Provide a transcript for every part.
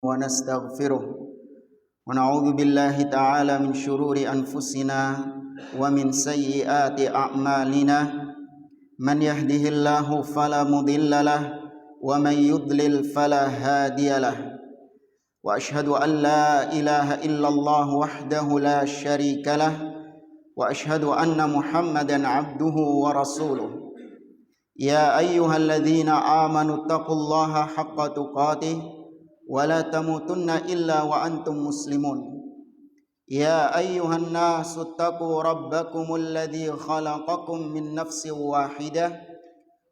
ونستغفره ونعوذ بالله تعالى من شرور أنفسنا ومن سيئات أعمالنا من يهده الله فلا مضل له ومن يضلل فلا هادي له وأشهد أن لا إله إلا الله وحده لا شريك له وأشهد أن محمدا عبده ورسوله يا أيها الذين آمنوا اتقوا الله حق تقاته ولا تموتن إلا وأنتم مسلمون يا أيها الناس اتقوا ربكم الذي خلقكم من نفس واحدة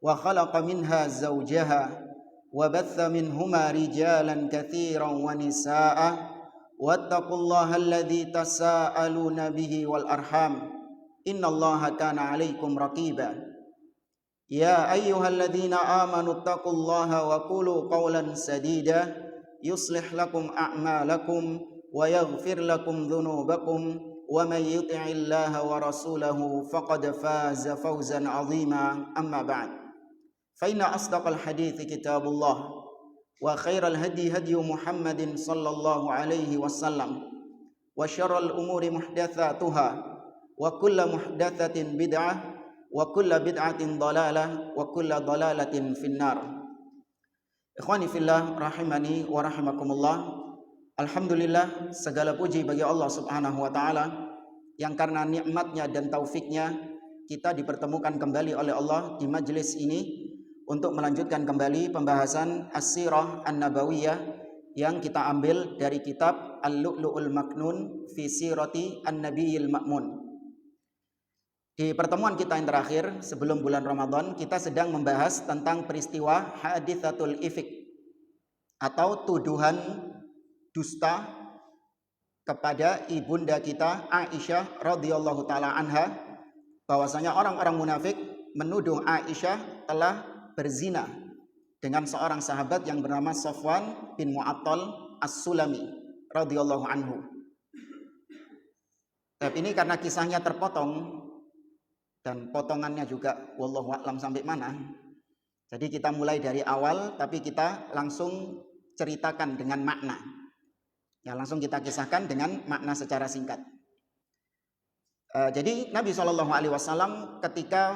وخلق منها زوجها وبث منهما رجالا كثيرا ونساء واتقوا الله الذي تساءلون به والأرحام إن الله كان عليكم رقيبا يا أيها الذين آمنوا اتقوا الله وقولوا قولا سديدا يصلح لكم أعمالكم ويغفر لكم ذنوبكم ومن يطع الله ورسوله فقد فاز فوزا عظيما أما بعد فإن أصدق الحديث كتاب الله وخير الهدي هدي محمد صلى الله عليه وسلم وشر الأمور محدثاتها وكل محدثة بدعة وكل بدعة ضلالة وكل ضلالة في النار. Ikhwani fillah rahimani wa rahimakumullah. Alhamdulillah, segala puji bagi Allah Subhanahu wa taala yang karena nikmatnya dan taufiknya kita dipertemukan kembali oleh Allah di majelis ini untuk melanjutkan kembali pembahasan As-Sirah An-Nabawiyah yang kita ambil dari kitab Al-Lu'lu'ul Maknun fi Sirati An-Nabiyil Ma'mun. Di pertemuan kita yang terakhir sebelum bulan Ramadan, kita sedang membahas tentang peristiwa haditsatul ifk atau tuduhan dusta kepada ibunda kita Aisyah radhiyallahu taala anha, bahwasanya orang-orang munafik menuduh Aisyah telah berzina dengan seorang sahabat yang bernama Safwan bin Mu'attal As-Sulami radhiyallahu anhu. Tapi ini karena kisahnya terpotong dan potongannya juga wallahu a'lam sampai mana. Jadi kita mulai dari awal, tapi kita langsung ceritakan dengan makna. Ya, langsung kita kisahkan dengan makna secara singkat. Jadi Nabi SAW ketika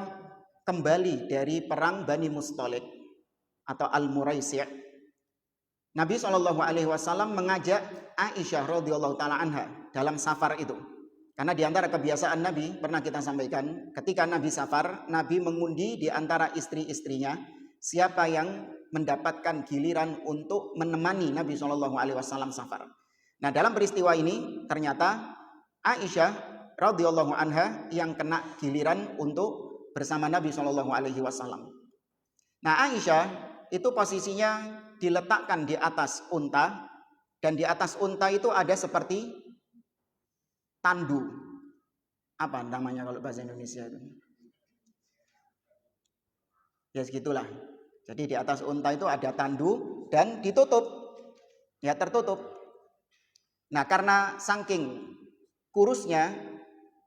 kembali dari perang Bani Mustalik atau Al-Muraisi', Nabi SAW mengajak Aisyah radhiyallahu taala anha dalam safar itu. Karena di antara kebiasaan Nabi, pernah kita sampaikan, ketika Nabi safar, Nabi mengundi di antara istri-istrinya siapa yang mendapatkan giliran untuk menemani Nabi SAW safar. Nah, dalam peristiwa ini ternyata Aisyah radhiyallahu anha yang kena giliran untuk bersama Nabi SAW. Nah, Aisyah itu posisinya diletakkan di atas unta, dan di atas unta itu ada seperti tandu. Apa namanya kalau bahasa Indonesia itu? Ya segitulah. Jadi di atas unta itu ada tandu dan ditutup. Ya, tertutup. Nah, karena saking kurusnya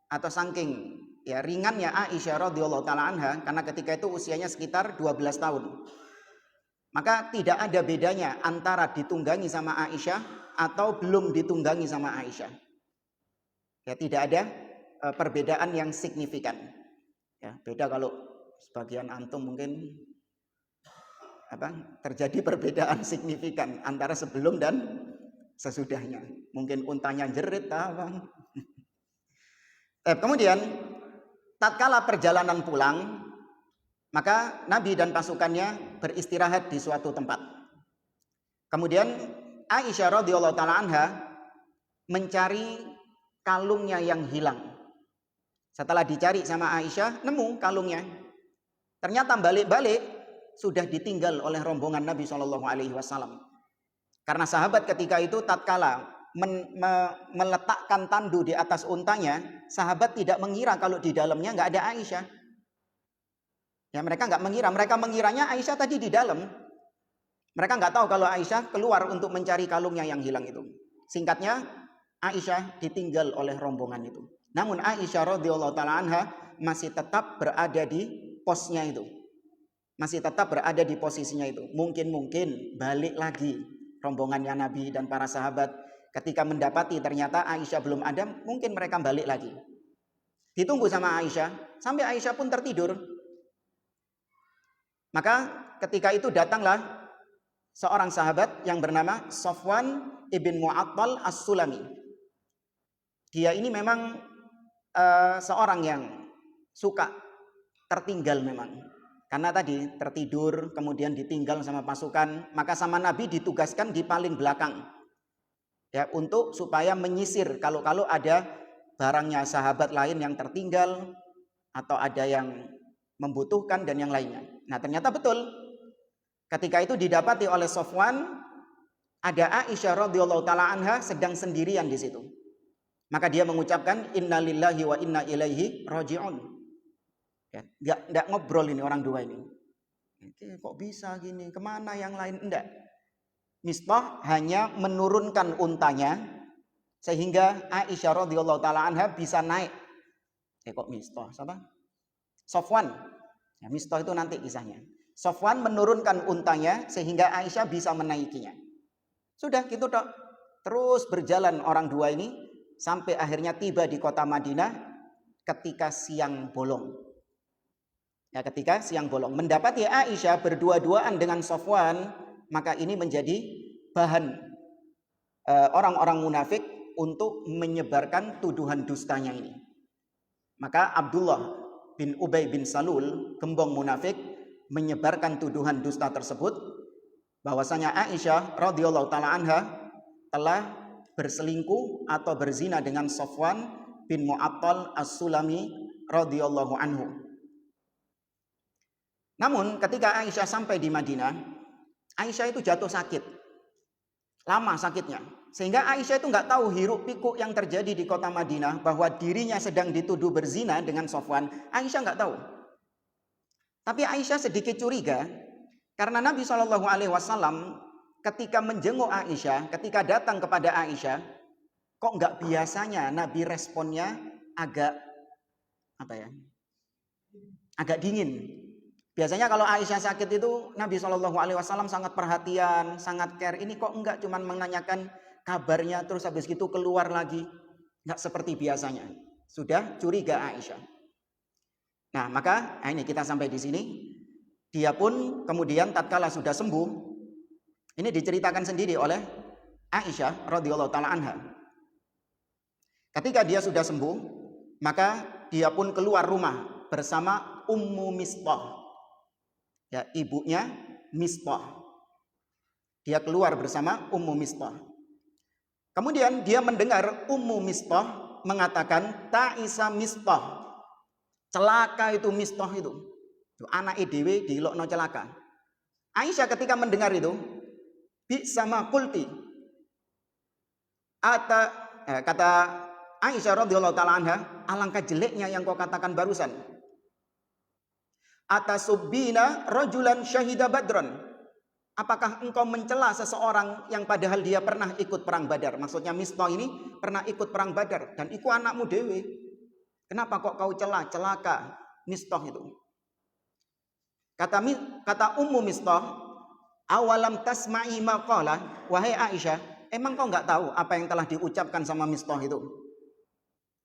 atau saking ya ringannya Aisyah radhiyallahu taala anha, karena ketika itu usianya sekitar 12 tahun. Maka tidak ada bedanya antara ditunggangi sama Aisyah atau belum ditunggangi sama Aisyah. Ya, tidak ada perbedaan yang signifikan. Ya, beda kalau sebagian antum mungkin terjadi perbedaan signifikan antara sebelum dan sesudahnya. Mungkin untanya jerit apa. Kemudian tatkala perjalanan pulang, maka Nabi dan pasukannya beristirahat di suatu tempat. Kemudian Aisyah radhiyallahu taala anha mencari kalungnya yang hilang. Setelah dicari sama Aisyah, nemu kalungnya. Ternyata balik-balik sudah ditinggal oleh rombongan Nabi SAW. Karena sahabat ketika itu tatkala meletakkan tandu di atas untanya, sahabat tidak mengira kalau di dalamnya nggak ada Aisyah. Ya, mereka nggak mengira, mereka mengiranya Aisyah tadi di dalam. Mereka nggak tahu kalau Aisyah keluar untuk mencari kalungnya yang hilang itu. Singkatnya, Aisyah ditinggal oleh rombongan itu. Namun Aisyah radhiyallahu taala anha masih tetap berada di posnya itu. Masih tetap berada di posisinya itu. Mungkin balik lagi rombongannya Nabi dan para sahabat. Ketika mendapati ternyata Aisyah belum ada, mungkin mereka balik lagi. Ditunggu sama Aisyah, sampai Aisyah pun tertidur. Maka ketika itu datanglah seorang sahabat yang bernama Safwan ibn Mu'attal As-Sulami. Dia ini memang seorang yang suka tertinggal memang. Karena tadi tertidur, kemudian ditinggal sama pasukan, maka sama Nabi ditugaskan di paling belakang. Ya, untuk supaya menyisir kalau ada barangnya sahabat lain yang tertinggal atau ada yang membutuhkan dan yang lainnya. Nah, ternyata betul. Ketika itu didapati oleh Safwan, ada Aisyah radhiyallahu taala anha sedang sendirian di situ. Maka dia mengucapkan innalillahi wa inna ilaihi raji'un. Ya, enggak ngobrol ini orang dua ini. Kok bisa gini? Kemana yang lain? Enggak. Mistah hanya menurunkan untanya sehingga Aisyah radhiyallahu taala anha bisa naik. Kok Mistah? Siapa? Safwan. Ya, Mistah itu nanti kisahnya. Safwan menurunkan untanya sehingga Aisyah bisa menaikinya. Sudah gitu tok. Terus berjalan orang dua ini sampai akhirnya tiba di kota Madinah ketika siang bolong. Ya, ketika siang bolong mendapati Aisyah berdua-duaan dengan Safwan, maka ini menjadi bahan orang-orang munafik untuk menyebarkan tuduhan dustanya ini. Maka Abdullah bin Ubay bin Salul, gembong munafik, menyebarkan tuduhan dusta tersebut bahwasanya Aisyah radhiyallahu taala anha telah berselingkuh atau berzina dengan Safwan bin Mu'attal As-Sulami radhiyallahu anhu. Namun ketika Aisyah sampai di Madinah, Aisyah itu jatuh sakit. Lama sakitnya. Sehingga Aisyah itu nggak tahu hiruk pikuk yang terjadi di kota Madinah, bahwa dirinya sedang dituduh berzina dengan Safwan. Aisyah nggak tahu. Tapi Aisyah sedikit curiga karena Nabi SAW ketika menjenguk Aisyah, ketika datang kepada Aisyah, kok nggak biasanya Nabi responnya agak agak dingin. Biasanya kalau Aisyah sakit itu Nabi SAW sangat perhatian, sangat care. Ini kok enggak, cuman menanyakan kabarnya terus habis gitu keluar lagi. Enggak seperti biasanya. Sudah curiga Aisyah. Nah, maka ini kita sampai di sini. Dia pun kemudian tatkala sudah sembuh, ini diceritakan sendiri oleh Aisyah radhiyallahu taala anha. Ketika dia sudah sembuh, maka dia pun keluar rumah bersama Ummu Mistah. Ya, ibunya Mistah. Dia keluar bersama Ummu Mistah. Kemudian dia mendengar Ummu Mistah mengatakan ta'isa Mistah. Celaka itu Mistah itu. Anak dhewe dilokno celaka. Aisyah ketika mendengar itu, bi sama kulti. Kata Aisyah radhiyallahu taala anha, alangkah jeleknya yang kau katakan barusan. Atasubbina rajulan syahida badran. Apakah engkau mencela seseorang yang padahal dia pernah ikut perang Badar? Maksudnya Mistah ini pernah ikut perang Badar dan iku anakmu dewe. Kenapa kok kau celaka Mistah itu? Kata Ummu Mistah, awalam tasma'i maqala, wahai Aisyah, emang kau enggak tahu apa yang telah diucapkan sama Mistah itu?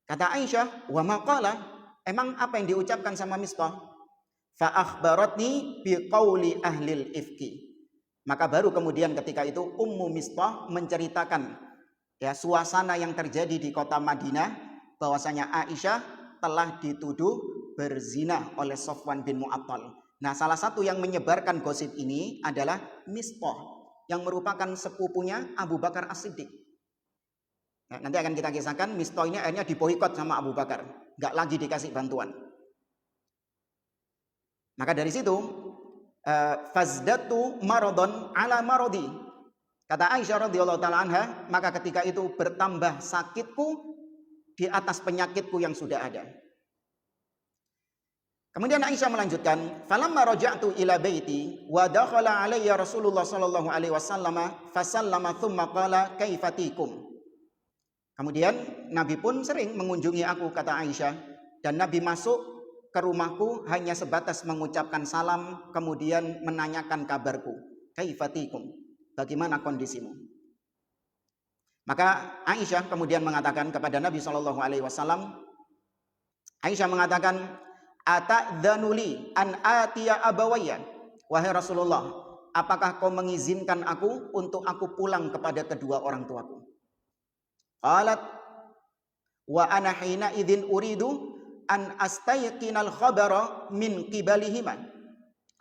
Kata Aisyah, wa maqala, emang apa yang diucapkan sama Mistah? Fa akhbaratni biqauli ahlil ifki. Maka baru kemudian ketika itu Ummu Mistah menceritakan ya suasana yang terjadi di kota Madinah, bahwasanya Aisyah telah dituduh berzina oleh Safwan bin Mu'attal. Nah, salah satu yang menyebarkan gosip ini adalah Mistah yang merupakan sepupunya Abu Bakar As-Siddiq. Nah, nanti akan kita kisahkan Mistah ini akhirnya diboikot sama Abu Bakar, nggak lagi dikasih bantuan. Maka dari situ fazdatu maradon ala marodi. Kata Aisyah radhiyallahu taala anha, maka ketika itu bertambah sakitku di atas penyakitku yang sudah ada. Kemudian Aisyah melanjutkan, falamma raja'tu ila baiti wa dakhala alayya Rasulullah sallallahu alaihi wasallam fasallama thumma qala kaifatikum. Kemudian Nabi pun sering mengunjungi aku, kata Aisyah, dan Nabi masuk ke rumahku hanya sebatas mengucapkan salam kemudian menanyakan kabarku. Kaifatikum. bagaimana kondisimu? Maka Aisyah kemudian mengatakan kepada Nabi SAW, Aisyah mengatakan, ata'dzanuli an atiya abawayya, wahai Rasulullah, apakah kau mengizinkan aku untuk aku pulang kepada kedua orang tuaku? Qalat wa ana hina idzin uridu an astayqinal khabara min qibalihima.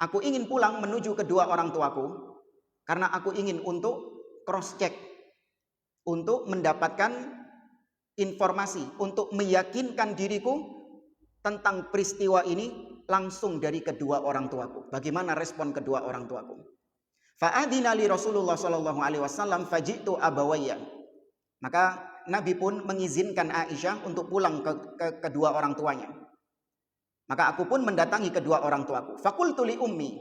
Aku ingin pulang menuju kedua orang tuaku karena aku ingin untuk cross check, untuk mendapatkan informasi, untuk meyakinkan diriku tentang peristiwa ini langsung dari kedua orang tuaku. Bagaimana respon kedua orang tuaku? Fa'adina li Rasulullah sallallahu alaihi wasallam faji'tu abawayya. Maka Nabi pun mengizinkan Aisyah untuk pulang ke kedua orang tuanya. Maka aku pun mendatangi kedua orang tuaku. Faqultu li ummi.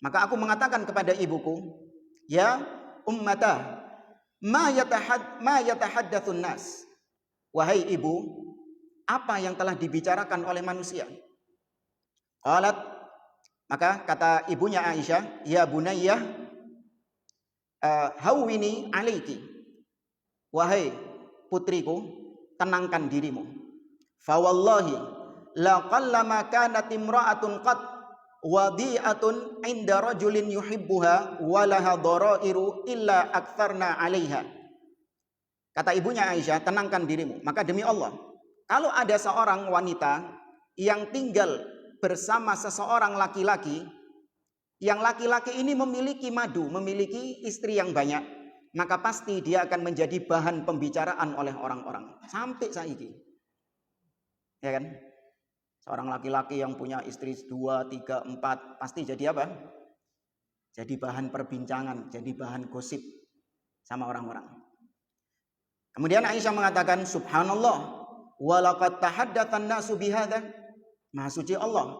Maka aku mengatakan kepada ibuku, ya ummata, ma yatahaddatsun nas. Wahai ibu, apa yang telah dibicarakan oleh manusia? Qalat, maka kata ibunya Aisyah, ya bunayyah, hawwini alaiki. Wahai putriku, tenangkan dirimu. Fa wallahi la qallama kanat imra'atun qad wadi'atun 'inda rajulin yuhibbuha wa laha dharairu illa aktsarna 'alaiha. Kata ibunya Aisyah, tenangkan dirimu. Maka demi Allah, kalau ada seorang wanita yang tinggal bersama seseorang laki-laki, yang laki-laki ini memiliki madu, memiliki istri yang banyak, maka pasti dia akan menjadi bahan pembicaraan oleh orang-orang. Sampai saiki. Ya kan? Seorang laki-laki yang punya istri 2, 3, 4, pasti jadi apa? Jadi bahan perbincangan, jadi bahan gosip sama orang-orang. Kemudian Aisyah mengatakan, subhanallah, walaqad tahaddatsan nasu bihadza. Maha suci Allah.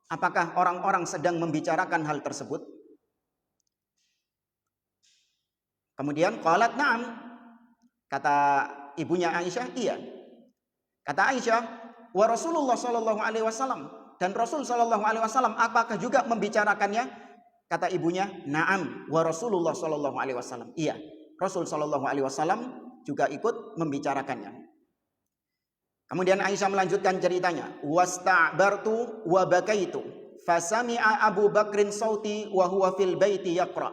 Apakah orang-orang sedang membicarakan hal tersebut? Kemudian qalat na'am. Kata ibunya Aisyah, iya. Kata Aisyah, wa Rasulullah sallallahu alaihi wasallam, dan Rasul sallallahu alaihi wasallam apakah juga membicarakannya? Kata ibunya, na'am, wa Rasulullah sallallahu alaihi wasallam. Iya, Rasul sallallahu alaihi wasallam juga ikut membicarakannya. Kemudian Aisyah melanjutkan ceritanya, wasta'bartu wa bakaitu fasami'a Abu Bakrin sauti wa huwa fil baiti yaqra.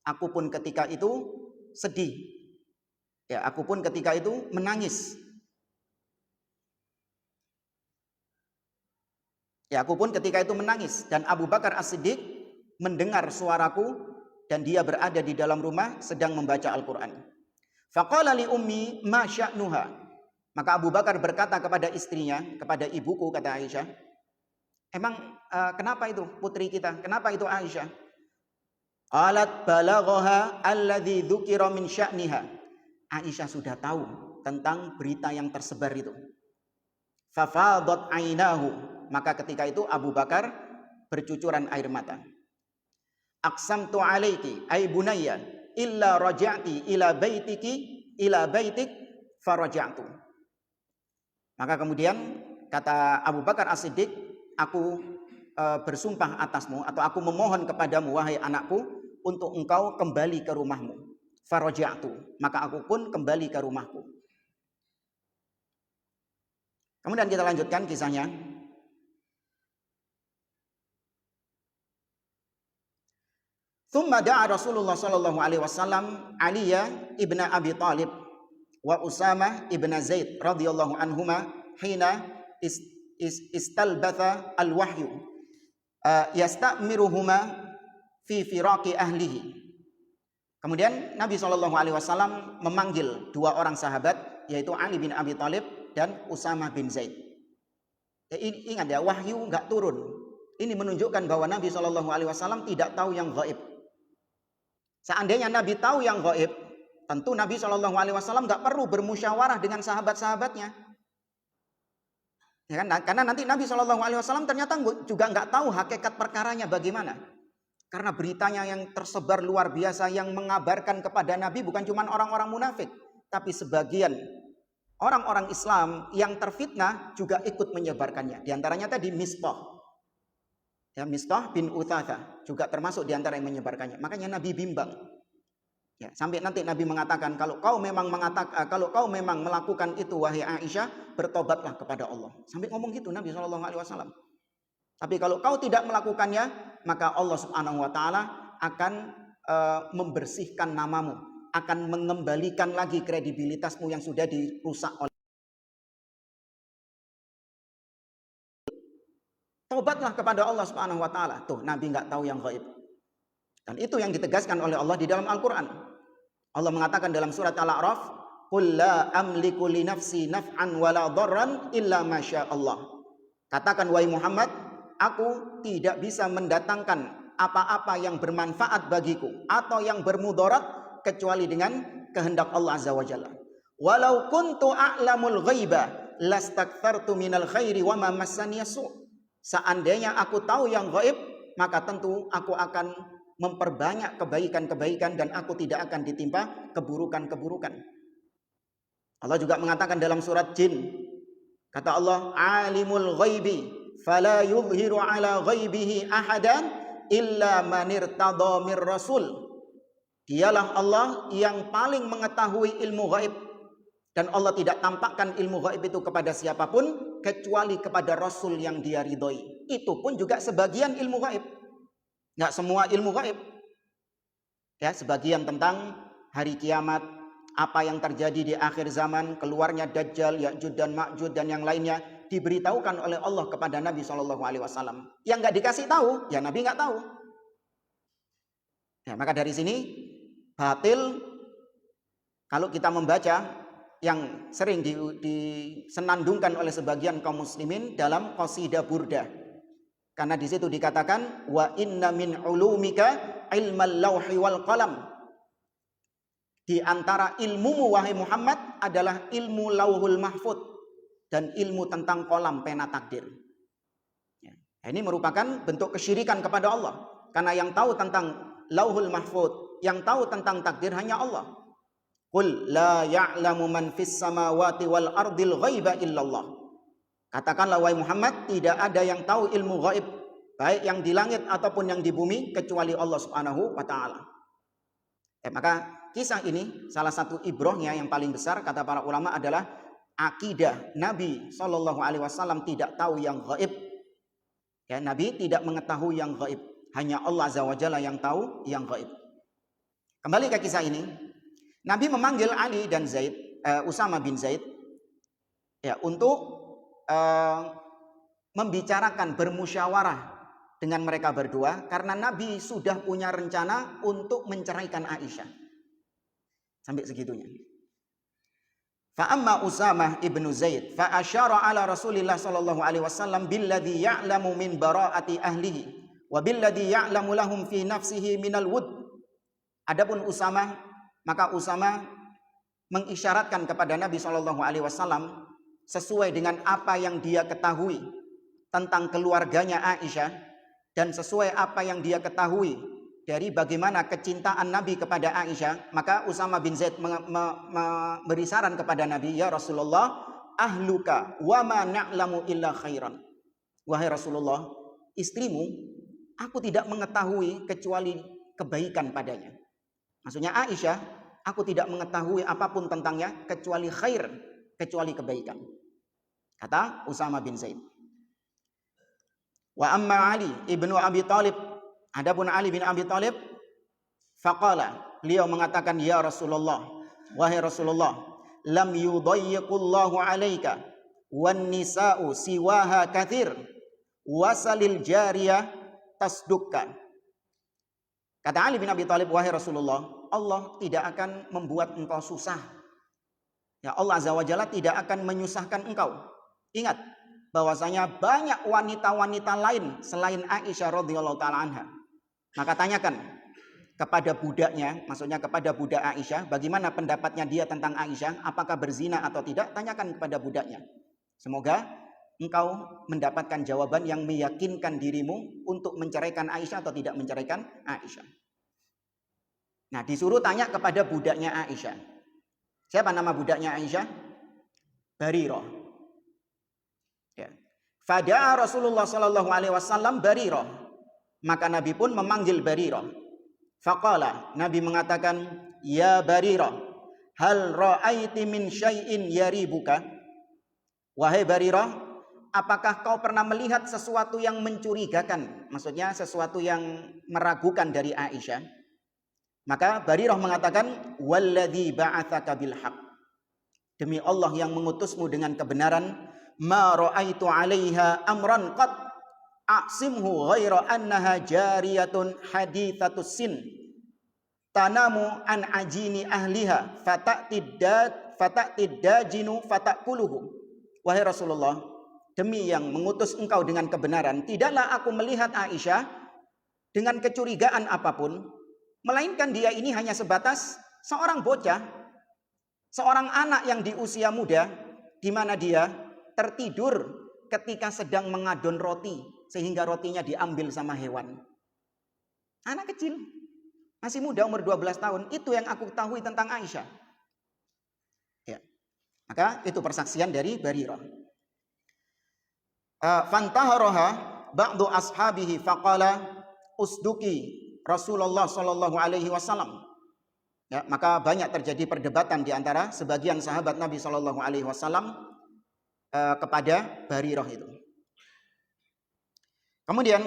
Aku pun ketika itu sedih. Ya, aku pun ketika itu menangis. Ya, aku pun ketika itu menangis dan Abu Bakar As-Siddiq mendengar suaraku dan dia berada di dalam rumah sedang membaca Al-Qur'an. Faqala li ummi ma sya'nuha. Maka Abu Bakar berkata kepada istrinya, kepada ibuku, kata Aisyah, emang kenapa itu putri kita? Kenapa itu Aisyah? Qalat balaghaha alladzi dzukira min sya'niha. Aisyah sudah tahu tentang berita yang tersebar itu. Fafadat ainahu. Maka ketika itu Abu Bakar bercucuran air mata. Aqsamtu alaiki ay bunayya illa raja'ti ila baitik faraja'tu. Maka kemudian kata Abu Bakar As-Siddiq, aku bersumpah atasmu atau aku memohon kepadamu wahai anakku untuk engkau kembali ke rumahmu. Faraja'tu, maka aku pun kembali ke rumahku. Kemudian kita lanjutkan kisahnya. Tsumma da'a Rasulullah sallallahu alaihi wasallam Aliya ibn Abi Thalib wa Usamah ibn Zaid radhiyallahu anhuma hina istalbatha al-wahyu yasta'miruhuma fi firaqi ahlihi. Kemudian Nabi SAW memanggil dua orang sahabat, yaitu Ali bin Abi Thalib dan Usamah bin Zaid. Ya, ingat ya, wahyu nggak turun. Ini menunjukkan bahwa Nabi SAW tidak tahu yang gaib. Seandainya Nabi tahu yang gaib, tentu Nabi SAW nggak perlu bermusyawarah dengan sahabat-sahabatnya. Ya kan? Karena nanti Nabi SAW ternyata juga nggak tahu hakikat perkaranya bagaimana. Karena beritanya yang tersebar luar biasa yang mengabarkan kepada Nabi bukan cuma orang-orang munafik, tapi sebagian orang-orang Islam yang terfitnah juga ikut menyebarkannya. Di antaranya tadi Mistah. Ya, Mistah bin Utsatsah juga termasuk di antara yang menyebarkannya. Makanya Nabi bimbang. Ya, sampai nanti Nabi mengatakan, kalau kau memang melakukan itu wahai Aisyah, bertobatlah kepada Allah. Sampai ngomong gitu Nabi SAW. Tapi kalau kau tidak melakukannya, maka Allah Subhanahu wa taala akan membersihkan namamu, akan mengembalikan lagi kredibilitasmu yang sudah dirusak oleh. Tobatlah kepada Allah Subhanahu wa taala. Tuh, Nabi nggak tahu yang gaib. Dan itu yang ditegaskan oleh Allah di dalam Al-Qur'an. Allah mengatakan dalam surat Al-A'raf, "Qul la amliku li nafsi naf'an wala dharran illa ma syaa Allah." Katakan wahai Muhammad, aku tidak bisa mendatangkan apa-apa yang bermanfaat bagiku atau yang bermudarat kecuali dengan kehendak Allah Azza wa Jalla. Walau kuntu a'lamul ghaiba lastakthartu minal khairi wa ma massani su'. Seandainya aku tahu yang gaib, maka tentu aku akan memperbanyak kebaikan-kebaikan dan aku tidak akan ditimpa keburukan-keburukan. Allah juga mengatakan dalam surat Jin, kata Allah, "Alimul ghaibi fala yuzhiru ala ghaibihi ahadan illa man irtada mir rasul." Dialah Allah yang paling mengetahui ilmu gaib, dan Allah tidak tampakkan ilmu gaib itu kepada siapapun kecuali kepada Rasul yang dia ridhoi. Itu pun juga sebagian ilmu gaib, nggak semua ilmu gaib. Ya, sebagian tentang hari kiamat, apa yang terjadi di akhir zaman, keluarnya Dajjal, Ya'juj dan Ma'juj dan yang lainnya diberitahukan oleh Allah kepada Nabi SAW. Yang nggak dikasih tahu, ya Nabi nggak tahu. Ya, maka dari sini batil kalau kita membaca yang sering disenandungkan oleh sebagian kaum muslimin dalam qasidah burdah. Karena di situ dikatakan wa inna min ulumika ilmal lauhi wal qalam. Di antara ilmumu wahai Muhammad adalah ilmu lauhul mahfud dan ilmu tentang kolam pena takdir. Ya. Ini merupakan bentuk kesyirikan kepada Allah. Karena yang tahu tentang lauhul mahfud, yang tahu tentang takdir hanya Allah. Qul la ya'lamu man fis samawati wal ardil ghaiba illallah. Katakanlah wahai Muhammad, tidak ada yang tahu ilmu gaib, baik yang di langit ataupun yang di bumi, kecuali Allah Subhanahu wa taala. Maka kisah ini salah satu ibrahnya yang paling besar kata para ulama adalah akidah Nabi SAW tidak tahu yang gaib. Ya, Nabi tidak mengetahui yang gaib, hanya Allah Azza wa Jalla yang tahu yang gaib. Kembali ke kisah ini. Nabi memanggil Ali dan Zaid, Usama bin Zaid, ya, untuk membicarakan, bermusyawarah dengan mereka berdua, karena Nabi sudah punya rencana untuk menceraikan Aisyah. Sampai segitunya. Fa'amma Usamah ibnu Zaid, fa'asyara ala Rasulillah sallallahu alaihi wasallam billadhi ya'lamu min bara'ati ahlihi, wa billadhi ya'lamu lahum fi nafsihi minal wud. Adapun Usamah, maka Usama mengisyaratkan kepada Nabi SAW sesuai dengan apa yang dia ketahui tentang keluarganya Aisyah dan sesuai apa yang dia ketahui dari bagaimana kecintaan Nabi kepada Aisyah. Maka Usama bin Zaid memberi saran kepada Nabi, ya Rasulullah, ahluka wa ma na'lamu illa khairan. Wahai Rasulullah, istrimu aku tidak mengetahui kecuali kebaikan padanya. Maksudnya Aisyah, aku tidak mengetahui apapun tentangnya kecuali khair, kecuali kebaikan. Kata Usama bin Zaid. Wa amma Ali ibnu Abi Thalib, adapun Ali bin Abi Thalib, faqala, beliau mengatakan, ya Rasulullah, wahai Rasulullah, lam yudayyiqullahu alaika wan nisa'u siwaha kathir wasalil jariyah tasdukka. Kata Ali bin Abi Thalib, wahai Rasulullah, Allah tidak akan membuat engkau susah. Ya, Allah Azza wa Jalla tidak akan menyusahkan engkau. Ingat bahwasanya banyak wanita-wanita lain selain Aisyah radhiyallahu taala anha. Maka tanyakan kepada budaknya, maksudnya kepada budak Aisyah, bagaimana pendapatnya dia tentang Aisyah, apakah berzina atau tidak, tanyakan kepada budaknya. Semoga engkau mendapatkan jawaban yang meyakinkan dirimu untuk menceraikan Aisyah atau tidak menceraikan Aisyah. Nah, disuruh tanya kepada budaknya Aisyah. Siapa nama budaknya Aisyah? Barirah. Ya. Fada'a Rasulullah sallallahu alaihi wasallam Barirah. Maka Nabi pun memanggil Barirah. Faqala, Nabi mengatakan, ya Barirah, hal ra'aiti min syai'in yaribuka? Wahai Barirah, apakah kau pernah melihat sesuatu yang mencurigakan? Maksudnya sesuatu yang meragukan dari Aisyah. Maka Barirah mengatakan, walladzi ba'atsaka bil haqq, demi Allah yang mengutusmu dengan kebenaran, ma ra'aitu 'alaiha amran qad a'simhu ghaira annaha jariyatun hadithatus sin tanamu an ajini ahliha fata'tid dajinu fatakuluhu. Wahai Rasulullah, demi yang mengutus engkau dengan kebenaran, tidaklah aku melihat Aisyah dengan kecurigaan apapun, melainkan dia ini hanya sebatas seorang bocah, seorang anak yang di usia muda, di mana dia tertidur ketika sedang mengadon roti, sehingga rotinya diambil sama hewan. Anak kecil, masih muda, umur 12 tahun. Itu yang aku ketahui tentang Aisyah. Ya. Maka itu persaksian dari Barirah. Fantaharaha ba'du ashabihi faqala usduki Rasulullah sallallahu alaihi wasallam. Ya, maka banyak terjadi perdebatan di antara sebagian sahabat Nabi sallallahu alaihi wasallam kepada Barirah itu. Kemudian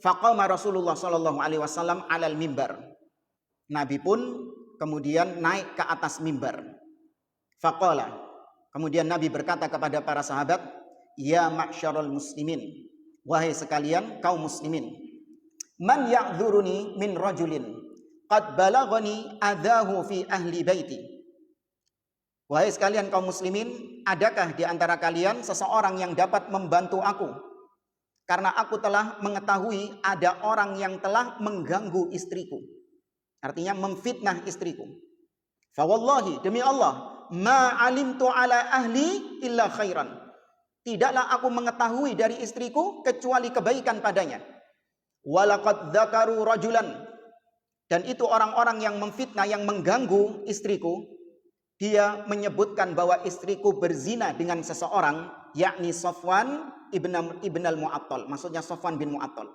faqama Rasulullah sallallahu alaihi wasallam alal mimbar. Nabi pun kemudian naik ke atas mimbar. Faqala, kemudian Nabi berkata kepada para sahabat, ya ma'syarul muslimin, wahai sekalian kaum muslimin, man ya'dzuruni min rajulin qad balaghani adahu fi ahli baiti. Wahai sekalian kaum muslimin, adakah di antara kalian seseorang yang dapat membantu aku? Karena aku telah mengetahui ada orang yang telah mengganggu istriku. Artinya memfitnah istriku. Fa wallahi, demi Allah, ma alimtu ala ahli illa khairan. Tidaklah aku mengetahui dari istriku kecuali kebaikan padanya. Walaqad dzakaru rajulan, dan itu orang-orang yang memfitnah, yang mengganggu istriku, dia menyebutkan bahwa istriku berzina dengan seseorang, yakni Safwan ibn al-Mu'attal, maksudnya Safwan bin Mu'attal.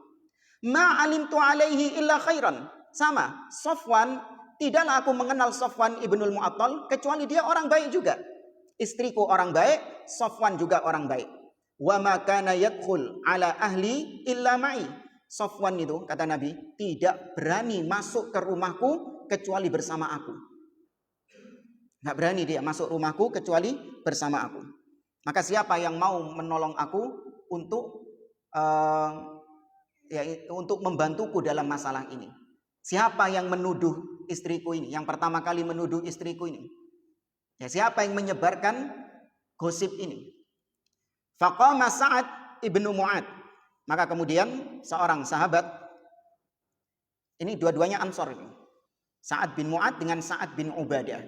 Ma alimtu alaihi illa khairan. Sama, Safwan, tidaklah aku mengenal Safwan ibn al-Mu'attal kecuali dia orang baik juga. Istriku orang baik, Safwan juga orang baik. Wa ma kana yadkhul ala ahli illa ma'i. Safwan itu, kata Nabi, tidak berani masuk ke rumahku kecuali bersama aku. Nggak berani dia masuk rumahku kecuali bersama aku. Maka siapa yang mau menolong aku untuk membantuku dalam masalah ini? Siapa yang menuduh istriku ini? Yang pertama kali menuduh istriku ini. Ya, siapa yang menyebarkan gosip ini? Faqama Sa'ad ibnu Mu'ad. Maka kemudian seorang sahabat, ini dua-duanya Ansor ini, Sa'ad bin Mu'ad dengan Sa'ad bin Ubadah.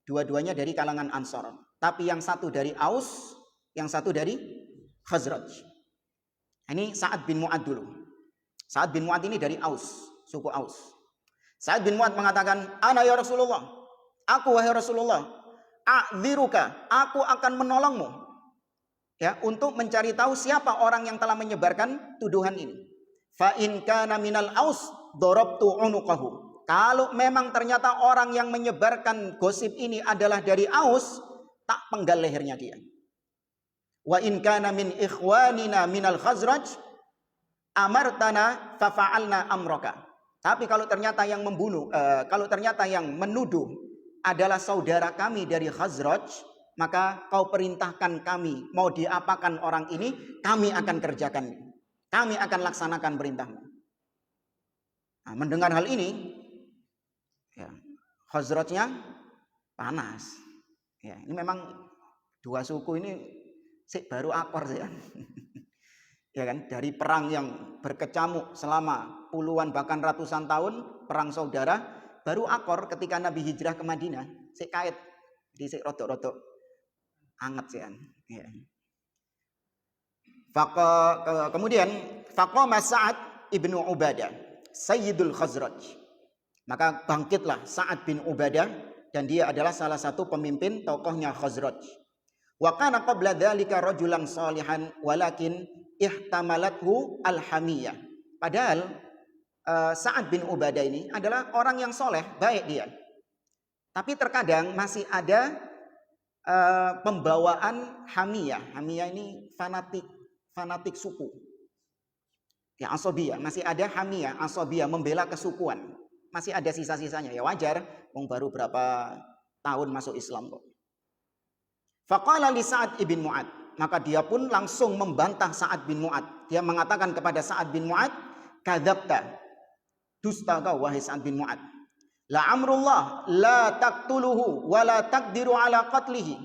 Dua-duanya dari kalangan Ansor. Tapi yang satu dari Aus, yang satu dari Khazraj. Ini Sa'ad bin Mu'ad dulu. Sa'ad bin Mu'ad ini dari Aus, suku Aus. Sa'ad bin Mu'ad mengatakan, ana ya Rasulullah, aku wahai Rasulullah, a'dziruka, aku akan menolongmu. Ya, untuk mencari tahu siapa orang yang telah menyebarkan tuduhan ini. Fa in kana minal Aus darabtu unuqahu. Kalau memang ternyata orang yang menyebarkan gosip ini adalah dari Aus, tak penggal lehernya dia. Wa in kana min ikhwanina minal Khazraj amartana fa fa'alna amraka. Tapi kalau ternyata yang membunuh, kalau ternyata yang menuduh adalah saudara kami dari Khazraj, maka kau perintahkan kami, mau diapakan orang ini, kami akan kerjakan. Kami akan laksanakan perintahmu. Nah, mendengar hal ini, ya, Khazrajnya panas. Ya, ini memang dua suku ini baru akor sih. Ya kan, dari perang yang berkecamuk selama puluhan bahkan ratusan tahun, perang saudara, baru akor ketika Nabi hijrah ke Madinah, kait, di rodok-rodok anget sih. Ya. Kemudian faqama Sa'ad ibnu Ubadah, Sayyidul Khazraj. Maka bangkitlah Sa'ad bin Ubadah, dan dia adalah salah satu pemimpin tokohnya Khazraj. Wa kana qabla dzalika rajulan salihan walakin ihtamalathu alhamiyah. Padahal Sa'ad bin Ubadah ini adalah orang yang soleh, baik dia. Tapi terkadang masih ada pembawaan hamiyah. Hamiyah ini fanatik suku. Ya, asobiyah, masih ada hamiyah, asobiyah, membela kesukuan. Masih ada sisa-sisanya. Ya wajar, wong baru berapa tahun masuk Islam kok. Faqala li Sa'ad ibn Mu'ad, maka dia pun langsung membantah Sa'ad bin Mu'ad. Dia mengatakan kepada Sa'ad bin Mu'ad, kadzabta, dusta kau wahai Sa'ad bin Mu'ad. La amrullah la taqtuluhu wa la taqdiru ala qatlihi.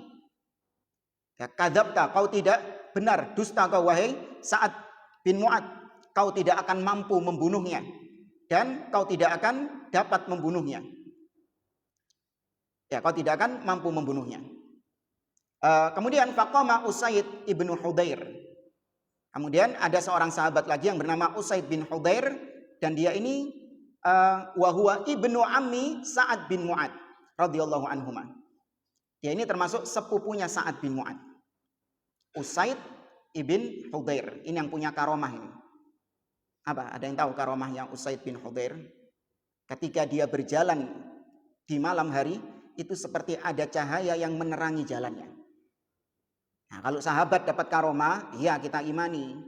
Ya, kadzabta, kau tidak benar, dusta kau wahai Sa'ad bin Mu'ad. Kau tidak akan mampu membunuhnya dan kau tidak akan dapat membunuhnya. Ya, kau tidak akan mampu membunuhnya. Kemudian faqama Usaid ibnu Hudair. Kemudian ada seorang sahabat lagi yang bernama Usaid bin Hudair, dan dia ini wa huwa ibnu ammi Sa'ad bin Mu'ad radhiyallahu anhuma. Dia ini termasuk sepupunya Sa'ad bin Mu'ad. Usaid ibn Hudair ini yang punya karomah ini. Apa? Ada yang tahu karomahnya Usaid bin Hudair? Ketika dia berjalan di malam hari, itu seperti ada cahaya yang menerangi jalannya. Nah, kalau sahabat dapat karomah, iya kita imani.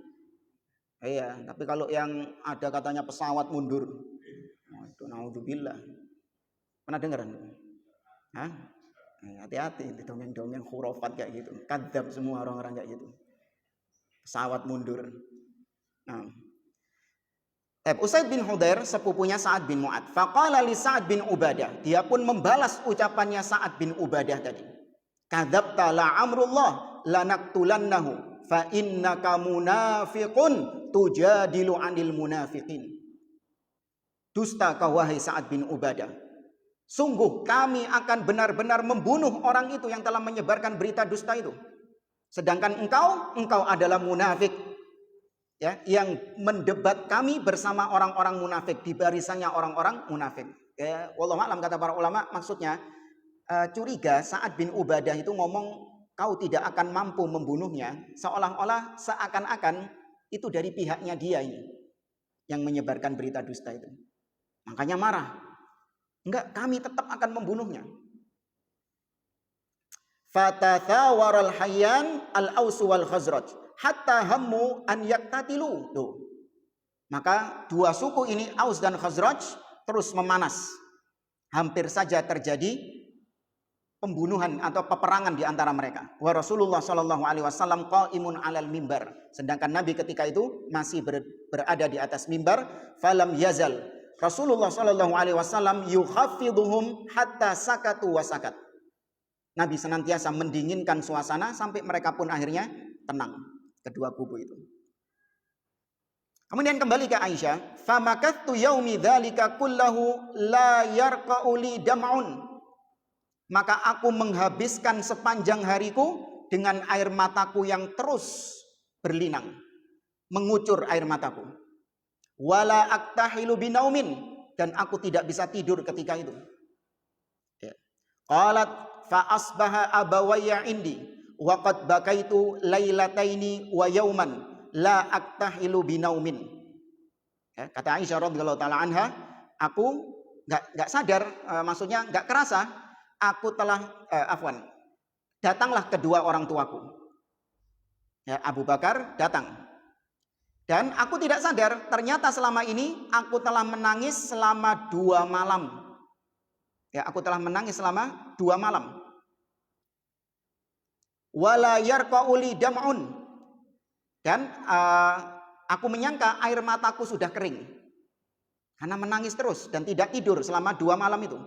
Iya, tapi kalau yang ada katanya pesawat mundur, itu naudzubillah. Pernah dengar? Hah? Hati-hati, dongeng-dongeng khurafat kayak gitu. Kadzab semua orang-orang kayak gitu. Pesawat mundur. Nah, Usaid bin Hudair sepupunya Sa'ad bin Mu'ad. Faqala li Sa'ad bin Ubadah. Dia pun membalas ucapannya Sa'ad bin Ubadah tadi. Kadzabta la amrullah lanaqtulannahu fa innaka munafiqun tujadilu 'anil munafiqin. Dusta kau wahai Sa'ad bin Ubadah. Sungguh kami akan benar-benar membunuh orang itu yang telah menyebarkan berita dusta itu. Sedangkan engkau adalah munafik. Ya, yang mendebat kami bersama orang-orang munafik, di barisannya orang-orang munafik. Ya, wallahu a'lam, kata para ulama, maksudnya curiga Sa'ad bin Ubadah itu ngomong kau tidak akan mampu membunuhnya, seolah-olah seakan-akan itu dari pihaknya dia ini yang menyebarkan berita dusta itu. Makanya marah. Enggak, kami tetap akan membunuhnya. Fatathawaral hayyan al-Aus wal Khazraj hatta hammu an yaktatilu. Tuh. Maka dua suku ini, Aus dan Khazraj, terus memanas. Hampir saja terjadi pembunuhan atau peperangan di antara mereka. Wa Rasulullah sallallahu alaihi wasallam qaimun 'alal mimbar. Sedangkan Nabi ketika itu masih berada di atas mimbar. Falam yazal Rasulullah sallallahu alaihi wasallam yukhaffiduhum hatta sakatu wa sakat. Nabi senantiasa mendinginkan suasana sampai mereka pun akhirnya tenang, kedua kubu itu. Kemudian kembali ke Aisyah, famakattu yaumi dzalika kullahu la yarqa'u li dam'un. Maka aku menghabiskan sepanjang hariku dengan air mataku yang terus berlinang, mengucur air mataku. Wala aktahilu binaumin, dan aku tidak bisa tidur ketika itu. Qalat fa asbaha abawayya indi wa qad bakaitu lailataini wa yauman la aktahilu binaumin. Ya, kata Aisyah radhiyallahu taala anha, aku enggak sadar, maksudnya enggak kerasa, aku telah datanglah kedua orang tuaku. Ya, Abu Bakar datang. Dan aku tidak sadar, ternyata selama ini aku telah menangis selama 2 malam. Ya, aku telah menangis selama 2 malam. Wala yarqa'u li dam'un. Dan aku menyangka air mataku sudah kering. Karena menangis terus dan tidak tidur selama 2 malam itu.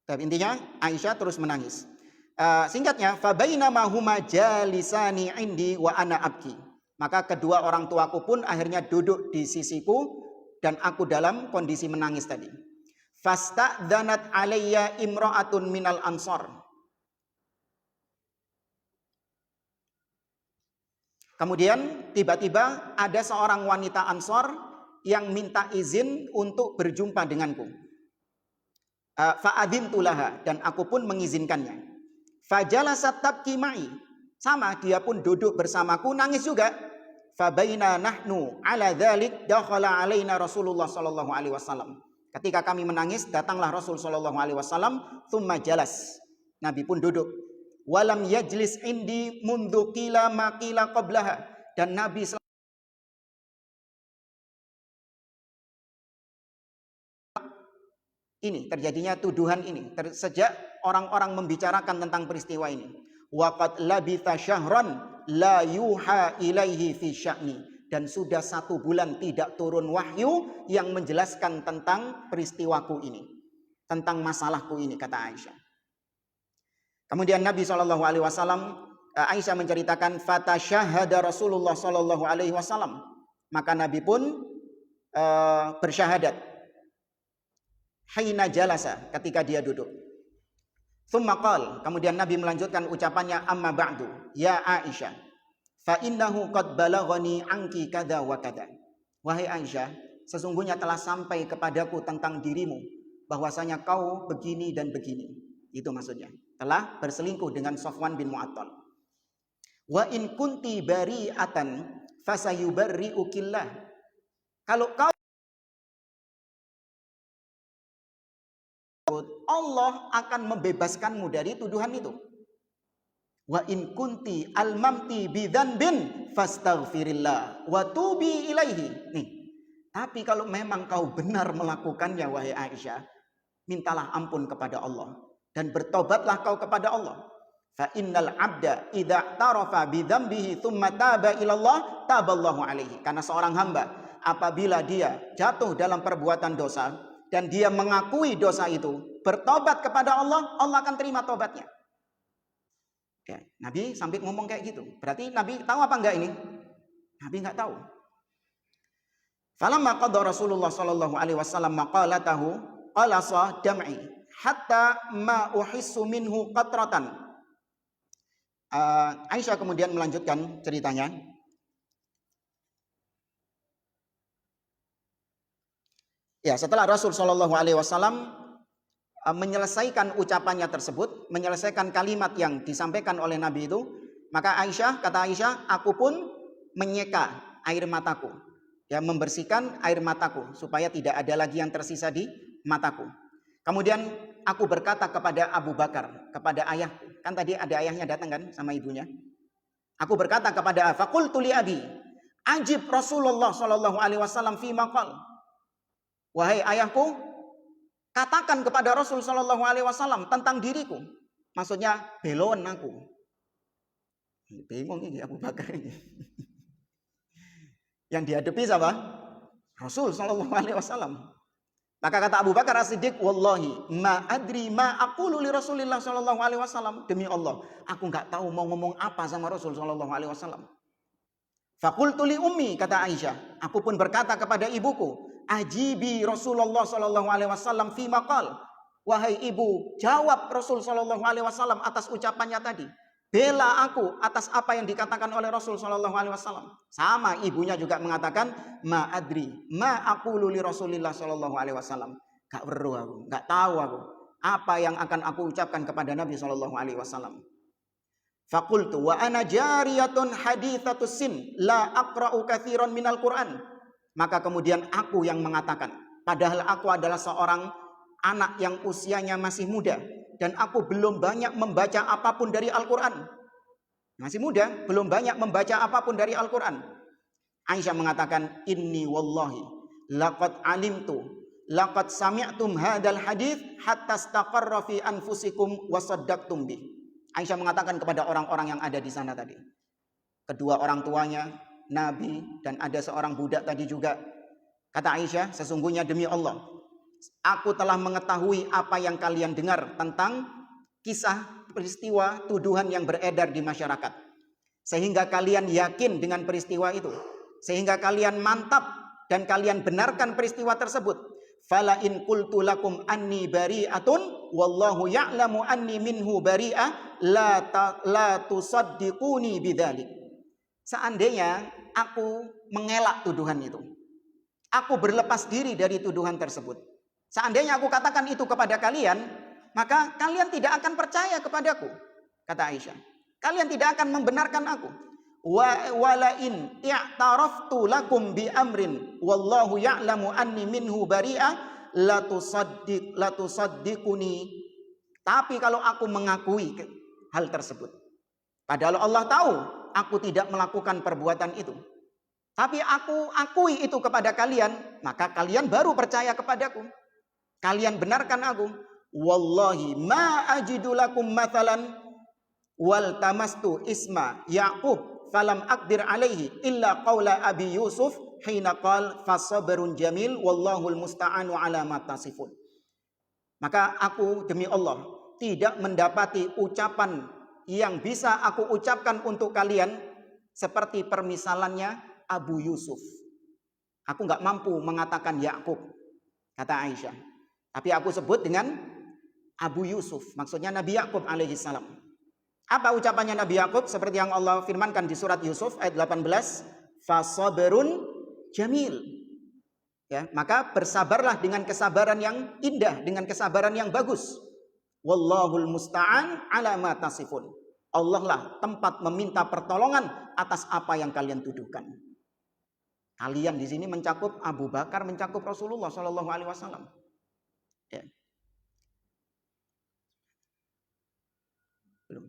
Tapi intinya Aisyah terus menangis. Singkatnya, fabainama huma jalisani indi wa ana abki. Maka kedua orang tuaku pun akhirnya duduk di sisiku dan aku dalam kondisi menangis tadi. Fasta'dzanat alayya imra'atun minal ansor. Kemudian tiba-tiba ada seorang wanita Ansor yang minta izin untuk berjumpa denganku. Fa'adzintu laha, dan aku pun mengizinkannya. Fajalasat tabki ma'i, sama dia pun duduk bersamaku nangis juga. Fabaina nahnu ala dzalik dakhala alaina Rasulullah sallallahu alaihi wasallam. Ketika kami menangis, datanglah Rasul sallallahu alaihi wasallam, tsumma jalas. Nabi pun duduk. Walam yajlis indi mundu qila ma qila qablaha. Dan Nabi ini terjadinya tuduhan ini sejak orang-orang membicarakan tentang peristiwa ini. Waqad labitha syahran la yuha ilaihi fi sya'ni. Dan sudah 1 bulan tidak turun wahyu yang menjelaskan tentang peristiwaku ini, tentang masalahku ini, kata Aisyah. Kemudian Nabi SAW, Aisyah menceritakan, fatasyahada Rasulullah SAW. Maka Nabi pun bersyahadat. Hina jalasa, ketika dia duduk. Tsumma qala, kemudian Nabi melanjutkan ucapannya, amma ba'du, ya Aisyah. Fa innahu qad balaghani anki kada wa kada. Wahai Aisyah, sesungguhnya telah sampai kepadaku tentang dirimu bahwasanya kau begini dan begini. Itu maksudnya. Telah berselingkuh dengan Safwan bin Mu'attal. Wa in kunti bari'atan fasayubarri'ukillah. Kalau kau Allah akan membebaskanmu dari tuduhan itu. Wa in kunti almamti bidzanbin fastaghfirillah wa tubi ilaihi. Nih. Tapi kalau memang kau benar melakukannya wahai Aisyah, mintalah ampun kepada Allah dan bertobatlah kau kepada Allah. Fa innal 'abda idza tarafa bidzambihi tsumma taba ila Allah taballahu alaihi. Karena seorang hamba apabila dia jatuh dalam perbuatan dosa dan dia mengakui dosa itu, bertobat kepada Allah, Allah akan terima tobatnya. Ya, Nabi sampai ngomong kayak gitu. Berarti Nabi tahu apa enggak ini? Nabi enggak tahu. Falamma qada Rasulullah sallallahu alaihi wasallam maqalatahu qalasa dam'i hatta ma uhissu minhu qatratan. Aisyah kemudian melanjutkan ceritanya. Ya, setelah Rasul sallallahu alaihi wasallam menyelesaikan ucapannya tersebut, menyelesaikan kalimat yang disampaikan oleh Nabi itu, maka Aisyah, kata Aisyah, aku pun menyeka air mataku, ya, membersihkan air mataku supaya tidak ada lagi yang tersisa di mataku. Kemudian aku berkata kepada Abu Bakar, kepada ayahku, kan tadi ada ayahnya datang kan sama ibunya. Aku berkata kepada faqultu li abi, ajib Rasulullah sallallahu alaihi wasallam fi maqal. Wahai ayahku, katakan kepada Rasul sallallahu alaihi wasallam tentang diriku. Maksudnya belon aku. Bingung ini Abu Bakar ini. Yang dihadapi siapa? Rasul sallallahu alaihi wasallam. Maka kata Abu Bakar As-Siddiq, wallahi ma adri ma aqulu li Rasulillah sallallahu alaihi wasallam. Demi Allah, aku enggak tahu mau ngomong apa sama Rasul sallallahu alaihi wasallam. Faqultu li ummi, kata Aisyah, aku pun berkata kepada ibuku, ajibi Rasulullah sallallahu alaihi wasallam fi maqal. Wahai ibu, jawab Rasul sallallahu alaihi wasallam atas ucapannya tadi. Bela aku atas apa yang dikatakan oleh Rasul sallallahu alaihi wasallam. Sama ibunya juga mengatakan, ma adri ma aqulu li Rasulillah sallallahu alaihi wasallam. Enggak weruh aku, enggak tahu aku apa yang akan aku ucapkan kepada Nabi sallallahu alaihi wasallam. Faqultu wa ana jariyatun hadithatus sin la aqra'u katsiran minal Qur'an. Maka kemudian aku yang mengatakan, padahal aku adalah seorang anak yang usianya masih muda dan aku belum banyak membaca apapun dari Al-Qur'an. Masih muda, belum banyak membaca apapun dari Al-Qur'an. Aisyah mengatakan, inni wallahi laqad alimtu laqad sami'tum hadzal hadits hatta istaqarra fi anfusikum wa saddaqtum bih. Aisyah mengatakan kepada orang-orang yang ada di sana tadi, kedua orang tuanya, Nabi, dan ada seorang budak tadi juga. Kata Aisyah, sesungguhnya demi Allah, aku telah mengetahui apa yang kalian dengar tentang kisah peristiwa tuduhan yang beredar di masyarakat. Sehingga kalian yakin dengan peristiwa itu. Sehingga kalian mantap dan kalian benarkan peristiwa tersebut. Fala in qultu lakum anni bari'atun wallahu ya'lamu anni minhu bari'ah la tusaddiquni bidzalik. Seandainya aku mengelak tuduhan itu, aku berlepas diri dari tuduhan tersebut, seandainya aku katakan itu kepada kalian, maka kalian tidak akan percaya kepadaku, kata Aisyah. Kalian tidak akan membenarkan aku. walain i'taraftu lakum bi amrin wallahu ya'lamu anni minhu bari'ah latusaddiquni. Tapi kalau aku mengakui hal tersebut, padahal Allah tahu aku tidak melakukan perbuatan itu, tapi aku akui itu kepada kalian, maka kalian baru percaya kepadaku. Kalian benarkan aku. Wallahi ma ajidu lakum mathalan wal tamastu isma Yaqub falam aqdir alaihi illa qaula Abi Yusuf hina qal fasabrun jamil wallahul musta'anu ala ma tasifun. Maka aku demi Allah tidak mendapati ucapan yang bisa aku ucapkan untuk kalian seperti permisalannya Abu Yusuf. Aku nggak mampu mengatakan Yakub, kata Aisyah, tapi aku sebut dengan Abu Yusuf, maksudnya Nabi Yakub alaihi salam. Apa ucapannya Nabi Yakub? Seperti yang Allah firmankan di surat Yusuf ayat 18, fasabrun jamil. Ya, maka bersabarlah dengan kesabaran yang indah, dengan kesabaran yang bagus. Wallahul musta'an ala ma tasifun. Allah lah tempat meminta pertolongan atas apa yang kalian tuduhkan. Kalian di sini mencakup Abu Bakar, mencakup Rasulullah Shallallahu Alaihi Wasallam. Ya. Belum.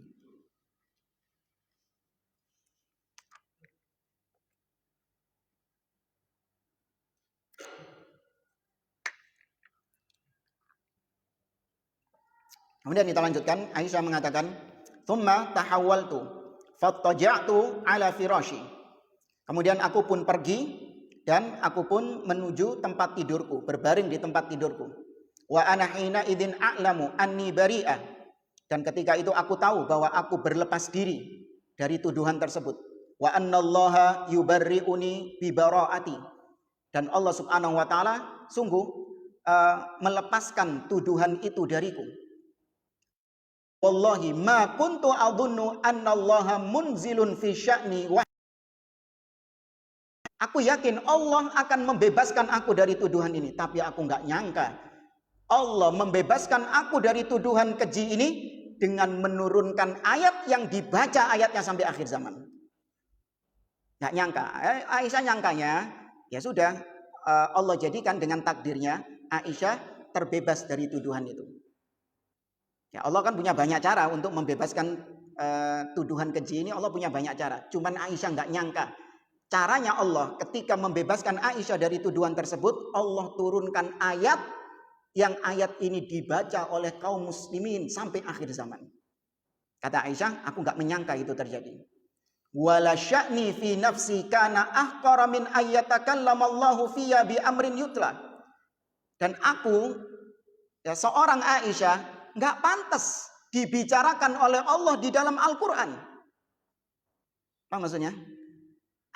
Kemudian kita lanjutkan. Aisyah mengatakan, "Tsumma tahawwaltu fattaja'tu ala firashi." Kemudian aku pun pergi dan aku pun menuju tempat tidurku, berbaring di tempat tidurku. Wa ana hina idzin a'lamu anni bari'ah. Dan ketika itu aku tahu bahwa aku berlepas diri dari tuduhan tersebut. Wa annallaha yubarri'uni bi bara'ati. Dan Allah Subhanahu wa taala sungguh melepaskan tuduhan itu dariku. Wallahi ma kuntu adhunnu annallaha munzilun fi sya'ni wa. Aku yakin Allah akan membebaskan aku dari tuduhan ini, tapi aku nggak nyangka Allah membebaskan aku dari tuduhan keji ini dengan menurunkan ayat yang dibaca ayatnya sampai akhir zaman. Nggak nyangka. Aisyah nyangkanya, ya sudah, Allah jadikan dengan takdirnya Aisyah terbebas dari tuduhan itu. Ya, Allah kan punya banyak cara untuk membebaskan tuduhan keji ini. Allah punya banyak cara. Cuman Aisyah nggak nyangka. Caranya Allah ketika membebaskan Aisyah dari tuduhan tersebut, Allah turunkan ayat yang ayat ini dibaca oleh kaum muslimin sampai akhir zaman. Kata Aisyah, aku nggak menyangka itu terjadi. Wala sya'ni fi nafsi kana ahqara min ayyatakallamallahu fiyya bi amrin yutla. Dan aku, ya, seorang Aisyah, nggak pantas dibicarakan oleh Allah di dalam Al-Quran. Apa maksudnya?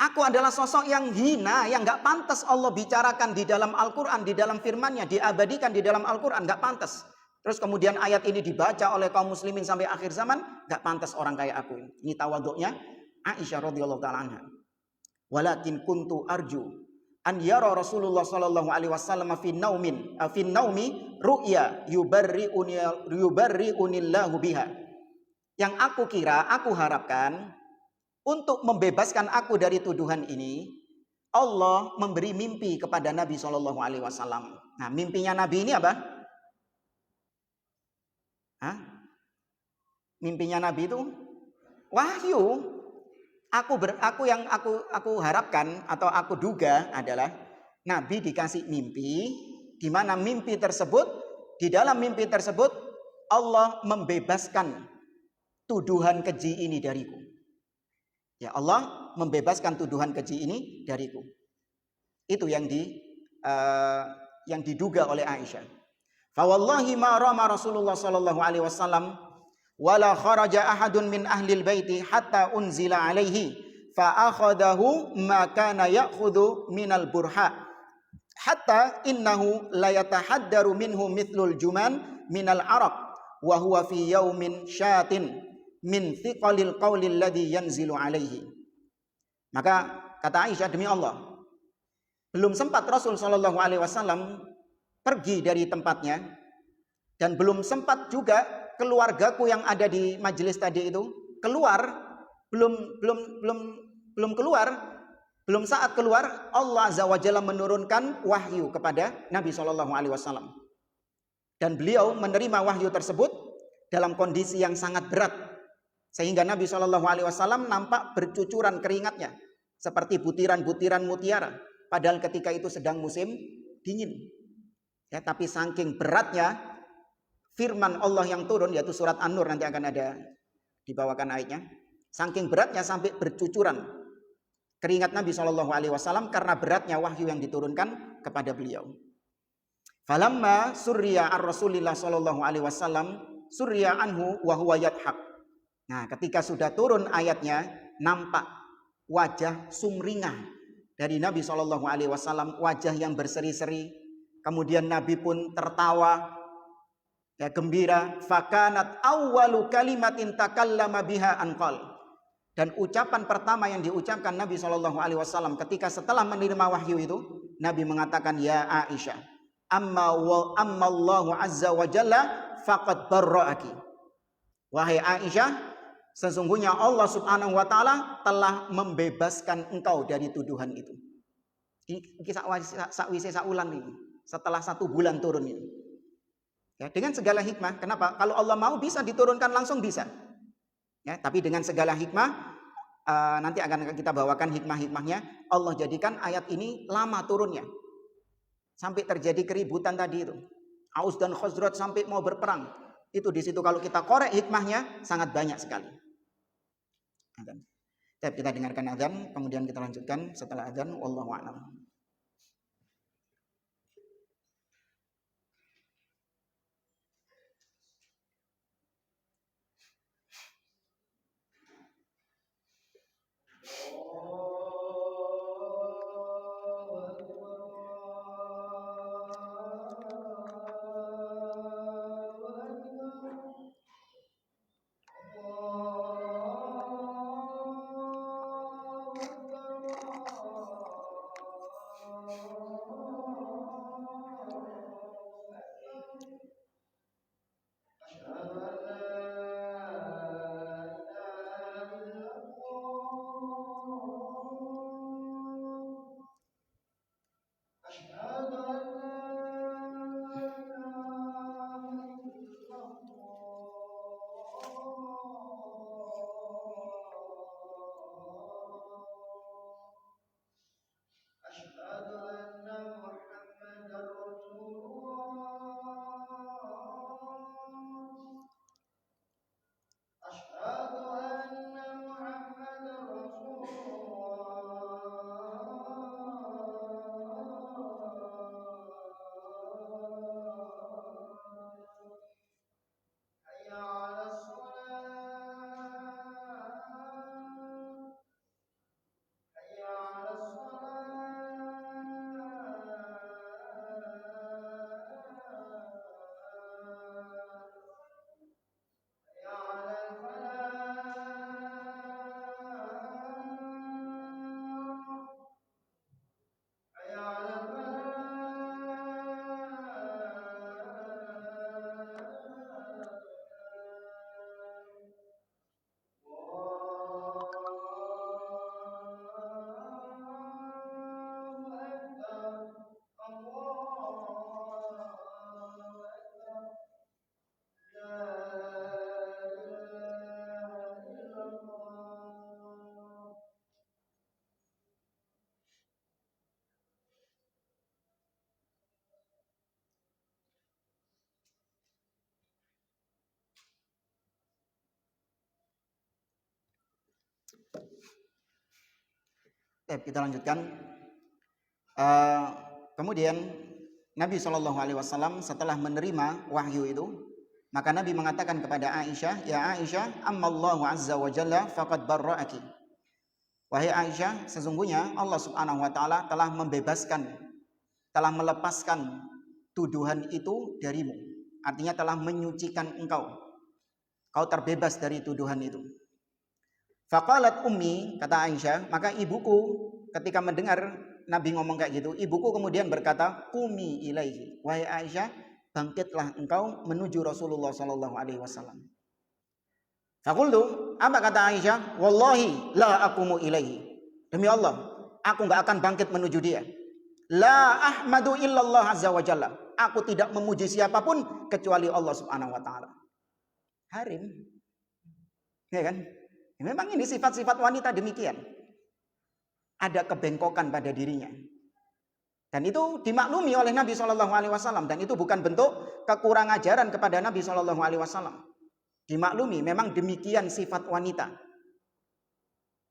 Aku adalah sosok yang hina, yang gak pantas Allah bicarakan di dalam Al-Quran, di dalam firman-Nya, diabadikan di dalam Al-Quran, gak pantas. Terus kemudian ayat ini dibaca oleh kaum muslimin sampai akhir zaman, gak pantas orang kayak aku ini. Ini tawaduknya Aisyah radhiyallahu ta'ala anha. Walakin kuntu arju an yara Rasulullah sallallahu alaihi wasallam fi naumi ru'ya yubarri'unillahu biha. Yang aku kira, aku harapkan untuk membebaskan aku dari tuduhan ini, Allah memberi mimpi kepada Nabi Shallallahu Alaihi Wasallam. Nah, mimpinya Nabi ini apa? Hah? Mimpinya Nabi itu wahyu. Yang aku harapkan atau aku duga adalah Nabi dikasih mimpi, di mana mimpi tersebut, di dalam mimpi tersebut Allah membebaskan tuduhan keji ini dariku. Ya, Allah membebaskan tuduhan keji ini dariku. Itu yang diduga oleh Aisyah. Fa wallahi ma rama Rasulullah sallallahu alaihi wasallam wala kharaja ahadun min ahlil baiti hatta unzila alaihi fa akhadahu ma kana ya'khudhu minal burha hatta innahu la yatahaddaru minhu mithlul juman minal araq wa huwa fi yaumin syatin min thiqalil qawlil ladzi yanzilu alaihi. Maka kata Aisyah, demi Allah, belum sempat Rasul sallallahu alaihi wasallam pergi dari tempatnya, dan belum sempat juga keluargaku yang ada di majelis tadi itu keluar, belum belum keluar, belum saat keluar, Allah Azza wa Jalla menurunkan wahyu kepada Nabi SAW. Dan beliau menerima wahyu tersebut dalam kondisi yang sangat berat. Sehingga Nabi SAW nampak bercucuran keringatnya seperti butiran-butiran mutiara. Padahal ketika itu sedang musim dingin. Ya, tapi saking beratnya firman Allah yang turun, yaitu surat An-Nur, nanti akan ada dibawakan ayatnya. Saking beratnya sampai bercucuran keringat Nabi SAW karena beratnya wahyu yang diturunkan kepada beliau. Falamma surriya ar-Rasulillah SAW surriya anhu wa huwa yadhak. Nah, ketika sudah turun ayatnya, nampak wajah sumringah dari Nabi SAW, wajah yang berseri-seri. Kemudian Nabi pun tertawa, ya, gembira. Fakanat awwalu kalimatin takallama biha anqal. Dan ucapan pertama yang diucapkan Nabi SAW ketika setelah menerima wahyu itu, Nabi mengatakan, ya Aisyah, amma Allahu azza wa jalla faqad barra'aki. Wahai Aisyah, sesungguhnya Allah Subhanahu wa taala telah membebaskan engkau dari tuduhan itu. Ini sakwise saulan ini. Setelah 1 bulan turun ini. Ya, dengan segala hikmah. Kenapa? Kalau Allah mau bisa diturunkan langsung bisa. Ya, tapi dengan segala hikmah, nanti akan kita bawakan hikmah-hikmahnya. Allah jadikan ayat ini lama turunnya. Sampai terjadi keributan tadi itu. Aus dan Khazraj sampai mau berperang. Itu di situ kalau kita korek hikmahnya sangat banyak sekali. Adzan. Kita dengarkan adzan, kemudian kita lanjutkan setelah adzan. Wallahu a'lam. Kita lanjutkan. Kemudian Nabi SAW setelah menerima wahyu itu, maka Nabi mengatakan kepada Aisyah, ya Aisyah, amma Allahu azza wa jalla faqad barra'aki. Wahai Aisyah, sesungguhnya Allah Subhanahu wa taala telah membebaskan, telah melepaskan tuduhan itu darimu. Artinya telah menyucikan engkau. Kau terbebas dari tuduhan itu. Faqalat ummi, kata Aisyah, maka ibuku ketika mendengar Nabi ngomong kayak gitu, ibuku kemudian berkata, qumi ilaihi. Wahai Aisyah, bangkitlah engkau menuju Rasulullah sallallahu alaihi wasallam. Faqultu, apa kata Aisyah? Wallahi la aqumu ilaihi. Demi Allah, aku nggak akan bangkit menuju dia. La ahmadu illallah azza wa jalla. Aku tidak memuji siapapun kecuali Allah subhanahu wa ta'ala. Harim. Ya kan? Ya, memang ini sifat-sifat wanita demikian. Ada kebengkokan pada dirinya. Dan itu dimaklumi oleh Nabi SAW. Dan itu bukan bentuk kekurang ajaran kepada Nabi SAW. Dimaklumi, memang demikian sifat wanita.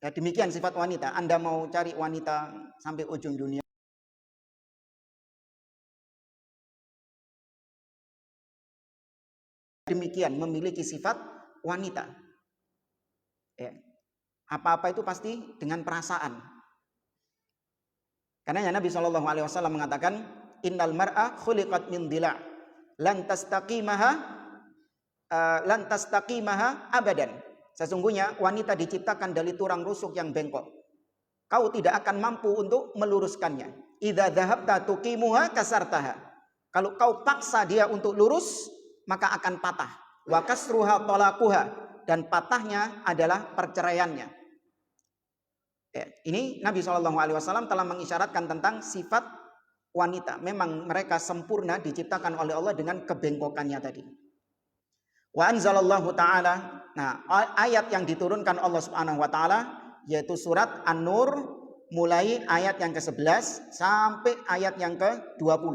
Ya, demikian sifat wanita. Anda mau cari wanita sampai ujung dunia, demikian memiliki sifat wanita. Ya. Apa-apa itu pasti dengan perasaan. Karena Nabi SAW mengatakan, innal mar'a khuliqat min dila' lan tastaqimaha abadan. Sesungguhnya wanita diciptakan dari tulang rusuk yang bengkok. Kau tidak akan mampu untuk meluruskannya. Idza dhahabta tuqimuha kasartaha. Kalau kau paksa dia untuk lurus, maka akan patah. Wa kasruha talaquha, dan patahnya adalah perceraiannya. Ya, ini Nabi SAW telah mengisyaratkan tentang sifat wanita. Memang mereka sempurna diciptakan oleh Allah dengan kebengkokannya tadi. Wa anzalallahu ta'ala. Nah, ayat yang diturunkan Allah Subhanahu wa taala yaitu surat An-Nur mulai ayat yang ke-11 sampai ayat yang ke-20.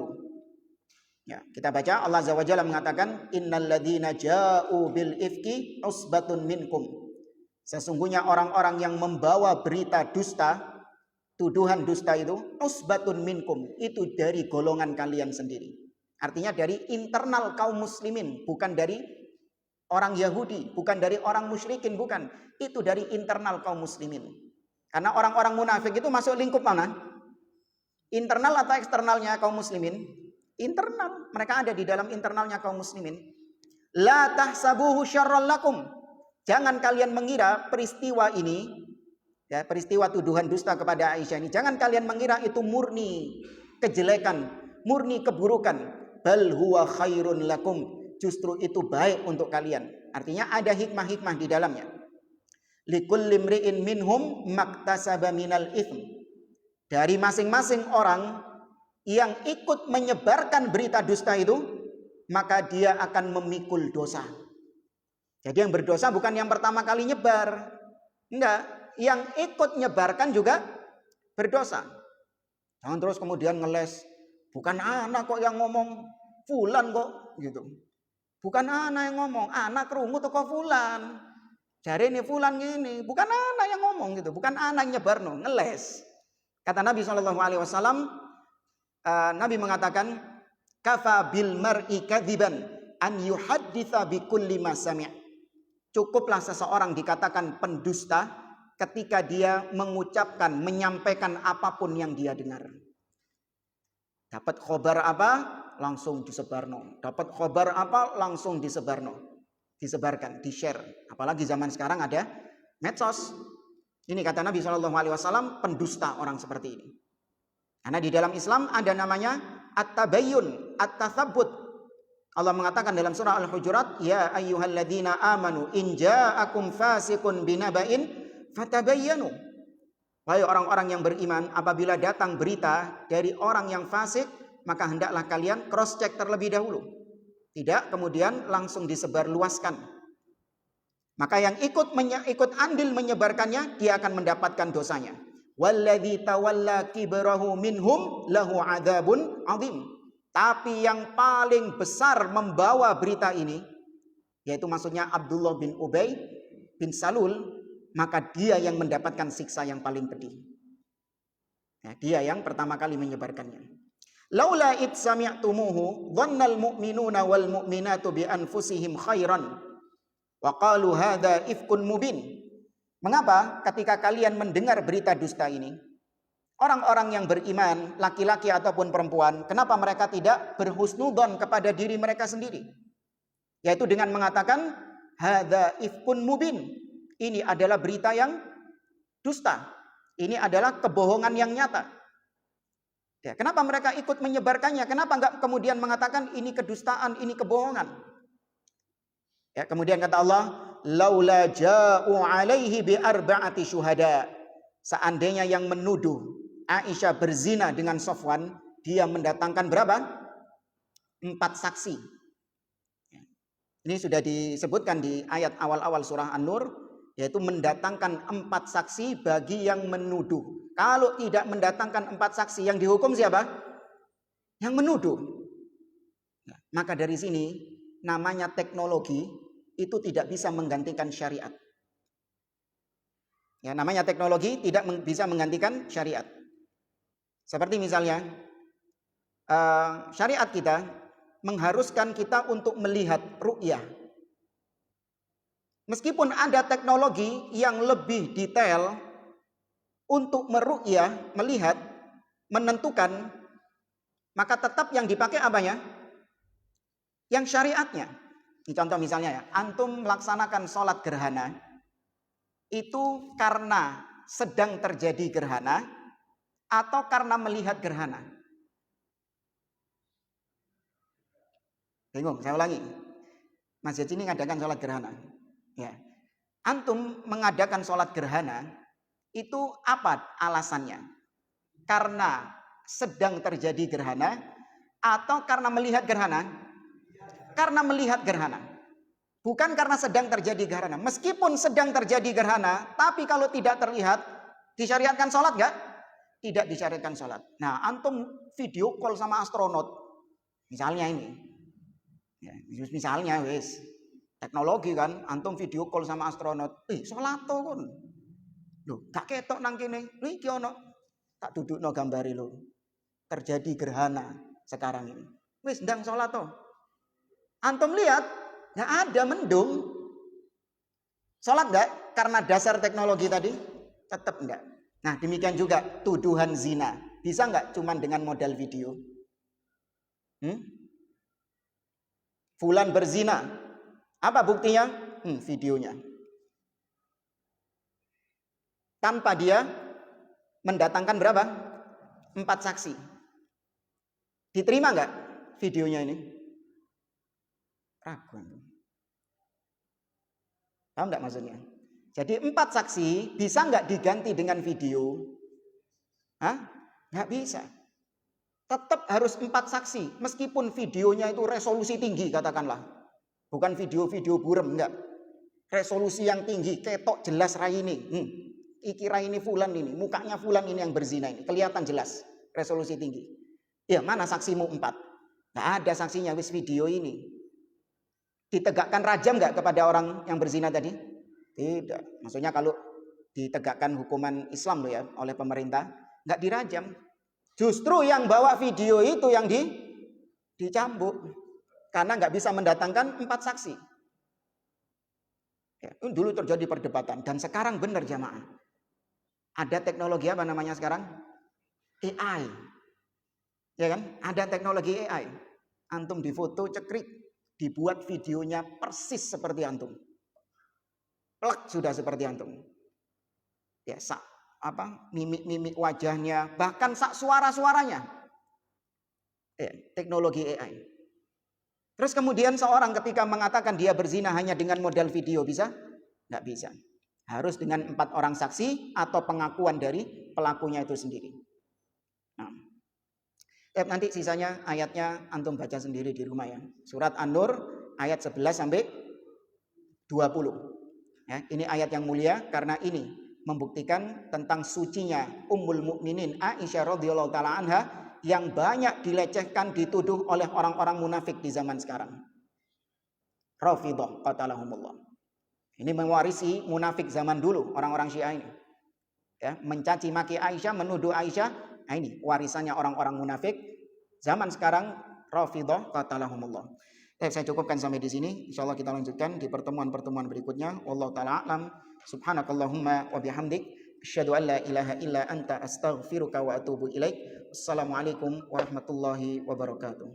Ya, kita baca. Allah Azza wa Jalla mengatakan, innal ladzina ja'u bil ifki usbatun minkum. Sesungguhnya orang-orang yang membawa berita dusta, tuduhan dusta itu, usbatun minkum, itu dari golongan kalian sendiri. Artinya dari internal kaum muslimin, bukan dari orang Yahudi, bukan dari orang musyrikin, bukan. Itu dari internal kaum muslimin. Karena orang-orang munafik itu masuk lingkup mana? Internal atau eksternalnya kaum muslimin? Internal. Mereka ada di dalam internalnya kaum muslimin. La tahsabuhu syarral lakum. Jangan kalian mengira peristiwa ini, ya, peristiwa tuduhan dusta kepada Aisyah ini, jangan kalian mengira itu murni kejelekan, murni keburukan. Bal huwa khairun lakum. Justru itu baik untuk kalian. Artinya ada hikmah-hikmah di dalamnya. Likulli imri'in minhum maktasaba minal itsm. Dari masing-masing orang yang ikut menyebarkan berita dusta itu, maka dia akan memikul dosa. Jadi yang berdosa bukan yang pertama kali nyebar. Enggak, yang ikut nyebarkan juga berdosa. Jangan terus kemudian ngeles, bukan anak kok yang ngomong, fulan kok gitu. Bukan anak yang ngomong, anak kerungu toko fulan. Jari ini fulan gini, bukan anak yang ngomong gitu, bukan anak yang nyebar, no, ngeles. Kata Nabi SAW, Nabi mengatakan, kafa bil mar'i kadziban an yuhadditsa bi kulli ma sami'. Cukuplah seseorang dikatakan pendusta ketika dia mengucapkan, menyampaikan apapun yang dia dengar. Dapat khobar apa, langsung disebarno. Dapat khobar apa, langsung disebarno. Disebarkan, di-share. Apalagi zaman sekarang ada medsos. Ini kata Nabi SAW, pendusta orang seperti ini. Karena di dalam Islam ada namanya at-tabayyun, at-tatsabbut. Allah mengatakan dalam surah Al-Hujurat, ya ayyuhalladzina amanu in ja'akum fasiqun binaba'in fatabayyanu. Wahai orang-orang yang beriman, apabila datang berita dari orang yang fasik, maka hendaklah kalian cross check terlebih dahulu. Tidak kemudian langsung disebarluaskan. Maka yang ikut andil menyebarkannya, dia akan mendapatkan dosanya. Walladzi tawalla kibrahu minhum lahu adzabun adzim. Tapi yang paling besar membawa berita ini, yaitu maksudnya Abdullah bin Ubay bin Salul, maka dia yang mendapatkan siksa yang paling pedih. Ya, dia yang pertama kali menyebarkannya. Laula id sami'tumuhu dhannal mu'minuna wal mu'minatu bi anfusihim khairan wa qalu hadza ifkun mubin. Mengapa ketika kalian mendengar berita dusta ini, orang-orang yang beriman, laki-laki ataupun perempuan, kenapa mereka tidak berhusnudzon kepada diri mereka sendiri? Yaitu dengan mengatakan hadza ifkun mubin. Ini adalah berita yang dusta. Ini adalah kebohongan yang nyata. Ya, kenapa mereka ikut menyebarkannya? Kenapa enggak kemudian mengatakan ini kedustaan, ini kebohongan? Ya, kemudian kata Allah, laula ja'u alaihi bi arba'ati syuhada. seandainya yang menuduh Aisyah berzina dengan Sofwan, dia mendatangkan berapa? 4 saksi. Ini sudah disebutkan di ayat awal-awal surah An-Nur, yaitu mendatangkan 4 saksi bagi yang menuduh. Kalau tidak mendatangkan 4 saksi, yang dihukum siapa? Yang menuduh. Maka dari sini namanya teknologi itu tidak bisa menggantikan syariat. Ya, namanya teknologi tidak bisa menggantikan syariat. Seperti misalnya syariat kita mengharuskan kita untuk melihat ru'yah. Meskipun ada teknologi yang lebih detail untuk meru'yah, melihat, menentukan, maka tetap yang dipakai apanya? Yang syariatnya. Ini contoh misalnya ya, antum melaksanakan sholat gerhana, itu karena sedang terjadi gerhana atau karena melihat gerhana? Bingung, saya ulangi. Masjid ini mengadakan sholat gerhana. Ya. Antum mengadakan sholat gerhana, itu apa alasannya? Karena sedang terjadi gerhana atau karena melihat gerhana? Karena melihat gerhana. Bukan karena sedang terjadi gerhana. Meskipun sedang terjadi gerhana, tapi kalau tidak terlihat, disyariatkan sholat nggak? Tidak disyariatkan sholat. Nah, antum video call sama astronot, misalnya ini. Ya, misalnya wes teknologi kan, antum video call sama astronot, sholat tuh kan, loh gak ketok nang kene, iki ono tak dudukno gambari lo, terjadi gerhana sekarang ini, wes ndang sholat tuh, antum lihat nggak ada mendung, sholat nggak? Karena dasar teknologi tadi, tetap enggak. Nah demikian juga tuduhan zina, bisa nggak cuman dengan modal video? Fulan berzina. Apa buktinya? Videonya. Tanpa dia mendatangkan berapa? 4 saksi. Diterima nggak videonya ini? Ragu. Paham nggak maksudnya? Jadi 4 saksi bisa nggak diganti dengan video? Nggak bisa. Tetap harus 4 saksi, meskipun videonya itu resolusi tinggi katakanlah. Bukan video-video burem, enggak. Resolusi yang tinggi, ketok jelas raine. Iki raine fulan ini, mukanya fulan ini yang berzina ini, kelihatan jelas, resolusi tinggi. Ya, mana saksimu 4? Enggak ada saksinya, wis video ini. Ditegakkan rajam enggak kepada orang yang berzina tadi? Tidak. Maksudnya kalau ditegakkan hukuman Islam loh ya oleh pemerintah, enggak dirajam. Justru yang bawa video itu yang dicambuk karena nggak bisa mendatangkan 4 saksi. Ya, dulu terjadi perdebatan dan sekarang benar jamaah. Ada teknologi apa namanya sekarang? AI. Ya kan? Ada teknologi AI. Antum difoto cekrik, dibuat videonya persis seperti antum. Plek sudah seperti antum. Ya, mimik-mimik wajahnya, bahkan suara-suaranya. Teknologi AI. Terus kemudian seorang ketika mengatakan dia berzina hanya dengan modal video, bisa? Nggak bisa. Harus dengan 4 orang saksi atau pengakuan dari pelakunya itu sendiri. Nah, nanti sisanya ayatnya antum baca sendiri di rumah ya. Surat An-Nur ayat 11 sampai 20. Ya, ini ayat yang mulia karena ini membuktikan tentang sucinya Ummul Mukminin Aisyah radhiyallahu taala anha yang banyak dilecehkan, dituduh oleh orang-orang munafik di zaman sekarang. Rafidhah qatalahumullah. Ini mewarisi munafik zaman dulu, orang-orang Syiah ini. Ya, mencaci maki Aisyah, menuduh Aisyah. Nah, ini warisannya orang-orang munafik zaman sekarang. Rafidhah qatalahumullah. Saya cukupkan sampai di sini. Insyaallah kita lanjutkan di pertemuan-pertemuan berikutnya. Wallahu taala a'lam. Subhanakallahumma wa bihamdik asyhadu an la ilaha illa anta astaghfiruka wa atubu ilaik. Assalamualaikum warahmatullahi wabarakatuh.